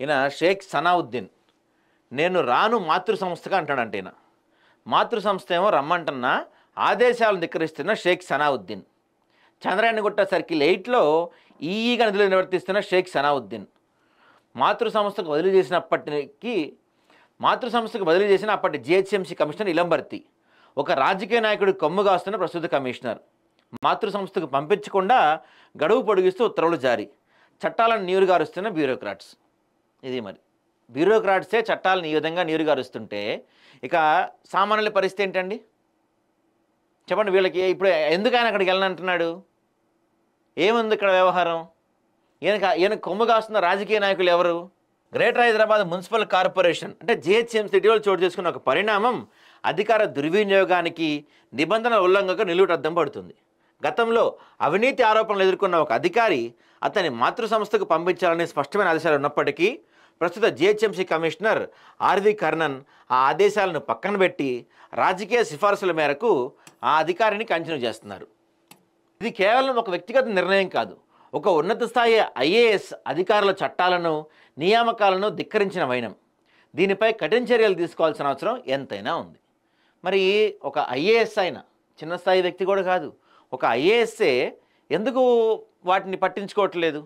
ఈయన షేక్ సనావుద్దీన్ నేను రాను మాతృ సంస్థగా అంటాడంట. ఈయన మాతృ సంస్థ ఏమో రమ్మంటున్నా ఆదేశాలను ధిక్కరిస్తున్న షేక్ సనావుద్దీన్. చంద్రాయణగుట్ట సర్కిల్ 8లో ఈఈగా నిధులు నిర్వర్తిస్తున్న షేక్ సనావుద్దీన్ మాతృ సంస్థకు బదిలీ చేసిన అప్పటి జిహెచ్ఎంసీ కమిషనర్ ఇలంబర్తి ఒక రాజకీయ నాయకుడి కొమ్ము కాస్తున్న ప్రస్తుత కమిషనర్. మాతృ సంస్థకు పంపించకుండా గడువు పొడిగిస్తూ ఉత్తర్వులు జారీ. చట్టాలను నీరుగారుస్తున్న బ్యూరోక్రాట్స్. ఇది మరి బ్యూరోక్రాట్సే చట్టాలను ఈ విధంగా నీరుగారుస్తుంటే ఇక సామాన్యుల పరిస్థితి ఏంటండి చెప్పండి. వీళ్ళకి ఇప్పుడు ఎందుకు ఆయన అక్కడికి వెళ్ళనంటున్నాడు? ఏముంది ఇక్కడ వ్యవహారం? ఈయన కొమ్ము కాస్తున్న రాజకీయ నాయకులు ఎవరు? గ్రేటర్ హైదరాబాద్ మున్సిపల్ కార్పొరేషన్ అంటే జిహెచ్ఎంసీ ఇటీవల చోటు చేసుకున్న ఒక పరిణామం అధికార దుర్వినియోగానికి నిబంధనల ఉల్లంఘనకు నిలువుటద్దం పడుతుంది. గతంలో అవినీతి ఆరోపణలు ఎదుర్కొన్న ఒక అధికారి అతని మాతృ సంస్థకు పంపించాలని స్పష్టమైన ఆదేశాలు ఉన్నప్పటికీ ప్రస్తుత జిహెచ్ఎంసీ కమిషనర్ ఆర్వి కర్ణన్ ఆ ఆదేశాలను పక్కన పెట్టి రాజకీయ సిఫార్సుల మేరకు ఆ అధికారిని కంటిన్యూ చేస్తున్నారు. ఇది కేవలం ఒక వ్యక్తిగత నిర్ణయం కాదు, ఒక ఉన్నత స్థాయి ఐఏఎస్ అధికారుల చట్టాలను నియామకాలను ధిక్కరించిన వైనం. దీనిపై కఠిన చర్యలు తీసుకోవాల్సిన అవసరం ఎంతైనా ఉంది. మరి ఒక ఐఏఎస్ అయినా చిన్న స్థాయి వ్యక్తి కూడా కాదు, ఒక ఐఏఎస్ఏ ఎందుకు వాటిని పట్టించుకోవట్లేదు?